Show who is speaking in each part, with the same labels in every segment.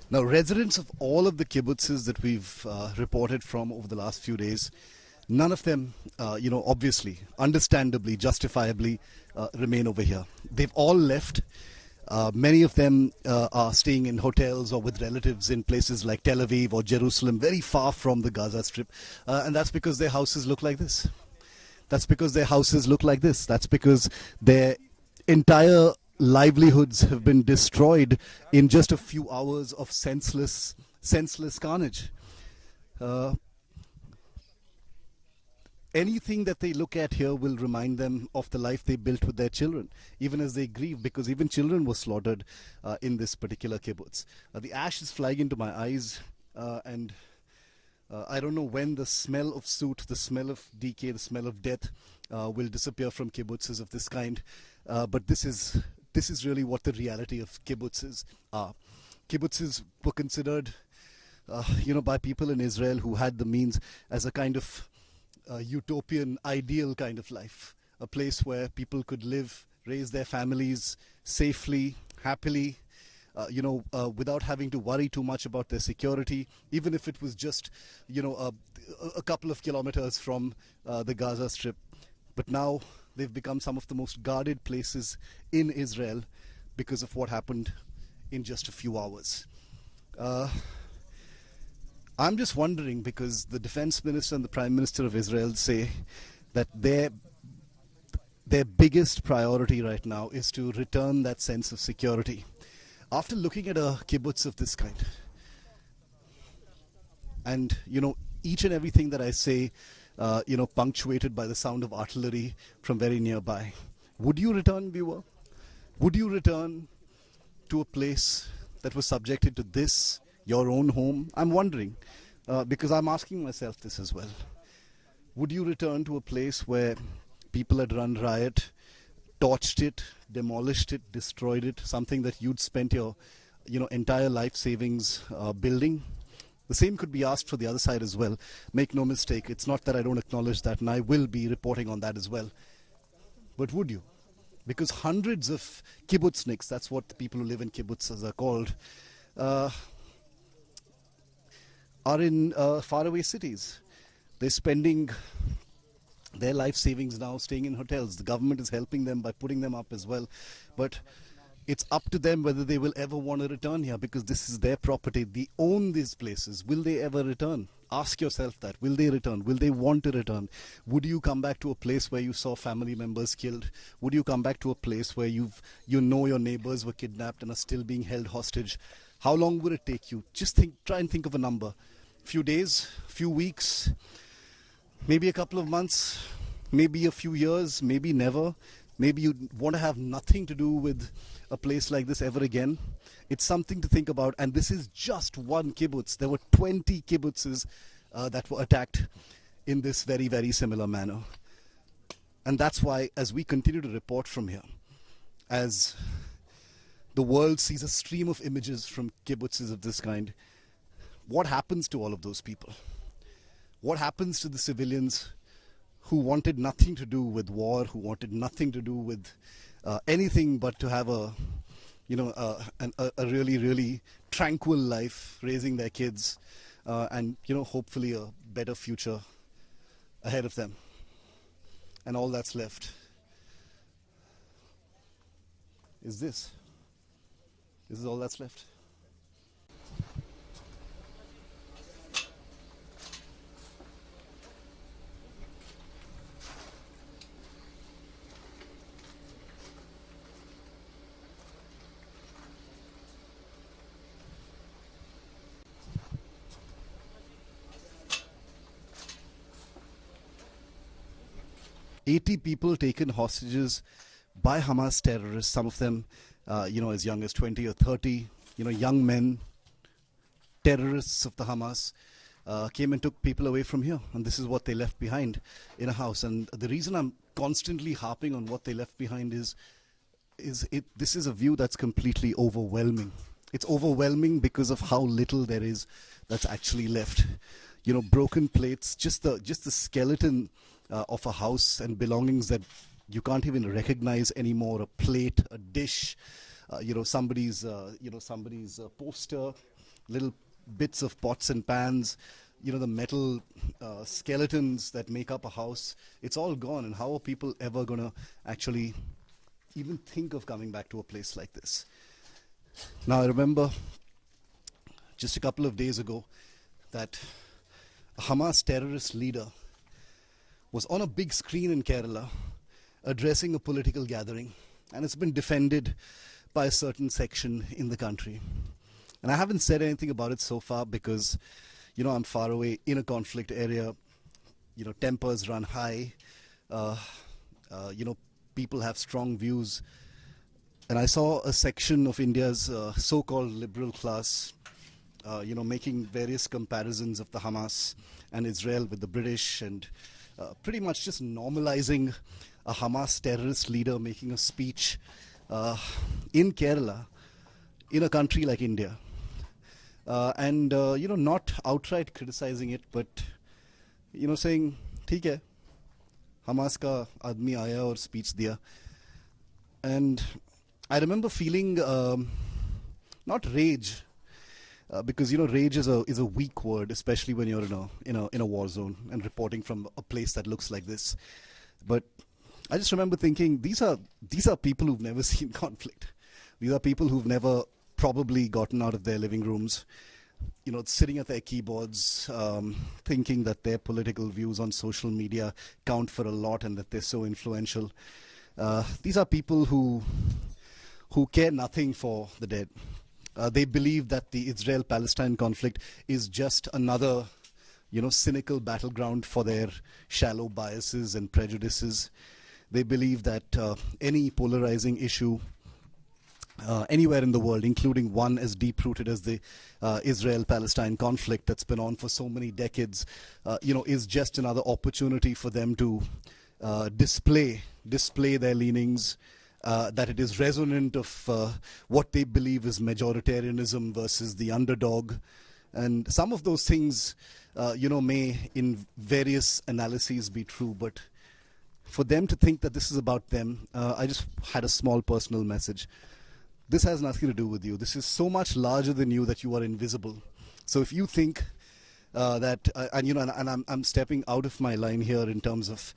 Speaker 1: Now, residents of all of the kibbutzes that we've reported from over the last few days, none of them, obviously, understandably, justifiably, remain over here. They've all left. Many of them are staying in hotels or with relatives in places like Tel Aviv or Jerusalem, very far from the Gaza Strip. And that's because their houses look like this. That's because their houses look like this. That's because their entire livelihoods have been destroyed in just a few hours of senseless carnage. Anything that they look at here will remind them of the life they built with their children, even as they grieve, because even children were slaughtered in this particular kibbutz. The ash is flying into my eyes, and I don't know when the smell of soot, the smell of decay, the smell of death will disappear from kibbutzes of this kind. But this is really what the reality of kibbutzes are. Kibbutzes were considered, by people in Israel who had the means as a kind of utopian, ideal kind of life. A place where people could live, raise their families safely, happily, without having to worry too much about their security, even if it was just, a couple of kilometers from the Gaza Strip. But now they've become some of the most guarded places in Israel because of what happened in just a few hours. I'm just wondering, because the defense minister and the prime minister of Israel say that their biggest priority right now is to return that sense of security. After looking at a kibbutz of this kind, and each and everything that I say, punctuated by the sound of artillery from very nearby, would you return, viewer? Would you return to a place that was subjected to this, your own home? I'm wondering, because I'm asking myself this as well. Would you return to a place where people had run riot, torched it, demolished it, destroyed it, something that you'd spent your entire life savings building? The same could be asked for the other side as well. Make no mistake, it's not that I don't acknowledge that, and I will be reporting on that as well. But would you? Because hundreds of kibbutzniks, that's what the people who live in kibbutzes are called, are in faraway cities. They're spending their life savings now staying in hotels. The government is helping them by putting them up as well. But it's up to them whether they will ever want to return here, because this is their property. They own these places. Will they ever return? Ask yourself that. Will they return? Will they want to return? Would you come back to a place where you saw family members killed? Would you come back to a place where your neighbors were kidnapped and are still being held hostage? How long would it take you? Just try and think of a number. Few days, few weeks, maybe a couple of months, maybe a few years, maybe never. Maybe you want to have nothing to do with a place like this ever again. It's something to think about. And this is just one kibbutz. There were 20 kibbutzes that were attacked in this very, very similar manner. And that's why, as we continue to report from here, as the world sees a stream of images from kibbutzes of this kind, what happens to all of those people? What happens to the civilians who wanted nothing to do with war, who wanted nothing to do with anything but to have a really, really tranquil life, raising their kids, and hopefully a better future ahead of them. And all that's left is this. This is all that's left. "80 people taken hostages by Hamas terrorists, some of them, as young as 20 or 30, young men, terrorists of the Hamas, came and took people away from here. And this is what they left behind in a house. And the reason I'm constantly harping on what they left behind is this is a view that's completely overwhelming. It's overwhelming because of how little there is that's actually left. Broken plates, just the skeleton of a house and belongings that you can't even recognize anymore. A plate, a dish, somebody's poster, little bits of pots and pans, the metal skeletons that make up a house. It's all gone. And how are people ever going to actually even think of coming back to a place like this? Now, I remember just a couple of days ago that a Hamas terrorist leader was on a big screen in Kerala addressing a political gathering, and it's been defended by a certain section in the country. And I haven't said anything about it so far because, I'm far away in a conflict area. Tempers run high. People have strong views. And I saw a section of India's so-called liberal class, making various comparisons of the Hamas and Israel with the British, and pretty much just normalizing a Hamas terrorist leader making a speech in Kerala, in a country like India. And not outright criticizing it, but, saying, ठीक है, Hamas का आदमी आया और speech दिया. And I remember feeling not rage, because rage is a weak word, especially when you're in a war zone and reporting from a place that looks like this. But I just remember thinking, these are people who've never seen conflict. These are people who've never probably gotten out of their living rooms, sitting at their keyboards, thinking that their political views on social media count for a lot and that they're so influential. These are people who care nothing for the dead. They believe that the Israel-Palestine conflict is just another, cynical battleground for their shallow biases and prejudices. They believe that any polarizing issue anywhere in the world, including one as deep-rooted as the Israel-Palestine conflict that's been on for so many decades, is just another opportunity for them to display their leanings, that it is resonant of what they believe is majoritarianism versus the underdog. And some of those things, may in various analyses be true, but for them to think that this is about them, I just had a small personal message. This has nothing to do with you. This is so much larger than you that you are invisible. So if you think that, I'm stepping out of my line here in terms of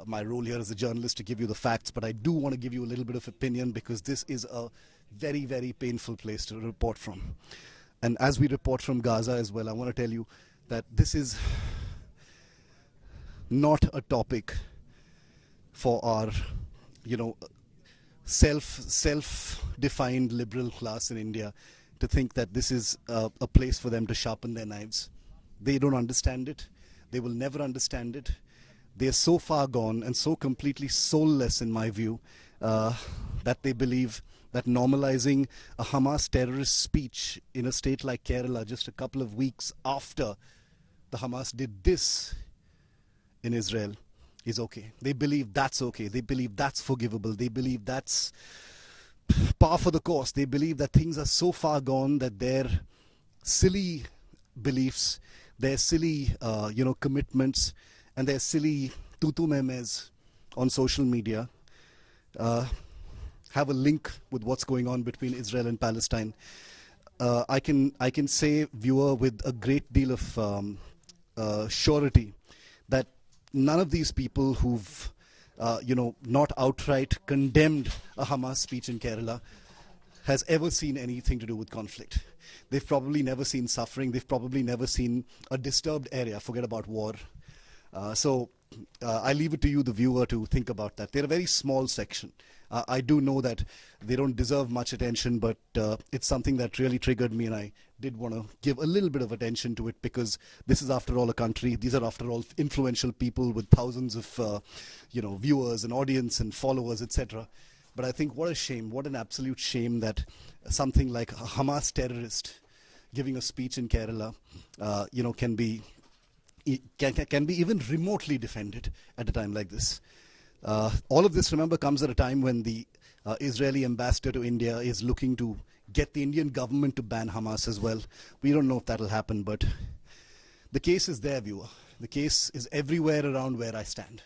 Speaker 1: my role here as a journalist to give you the facts, but I do want to give you a little bit of opinion because this is a very, very painful place to report from. And as we report from Gaza as well, I want to tell you that this is not a topic for our, self-defined liberal class in India to think that this is a place for them to sharpen their knives. They don't understand it. They will never understand it. They are so far gone and so completely soulless, in my view, that they believe that normalizing a Hamas terrorist speech in a state like Kerala just a couple of weeks after the Hamas did this in Israel is okay. They believe that's okay. They believe that's forgivable. They believe that's par for the course. They believe that things are so far gone that their silly beliefs, their silly, commitments, and their silly tutu memes on social media have a link with what's going on between Israel and Palestine. I can say, viewer, with a great deal of surety that none of these people who've, not outright condemned a Hamas speech in Kerala has ever seen anything to do with conflict. They've probably never seen suffering. They've probably never seen a disturbed area. Forget about war. So I leave it to you, the viewer, to think about that. They're a very small section. I do know that they don't deserve much attention, but it's something that really triggered me, and I did want to give a little bit of attention to it because this is, after all, a country. These are, after all, influential people with thousands of, viewers and audience and followers, etc. But I think what a shame, what an absolute shame that something like a Hamas terrorist giving a speech in Kerala, can be even remotely defended at a time like this. All of this, remember, comes at a time when the Israeli ambassador to India is looking to get the Indian government to ban Hamas as well. We don't know if that'll happen, but the case is there, viewer. The case is everywhere around where I stand.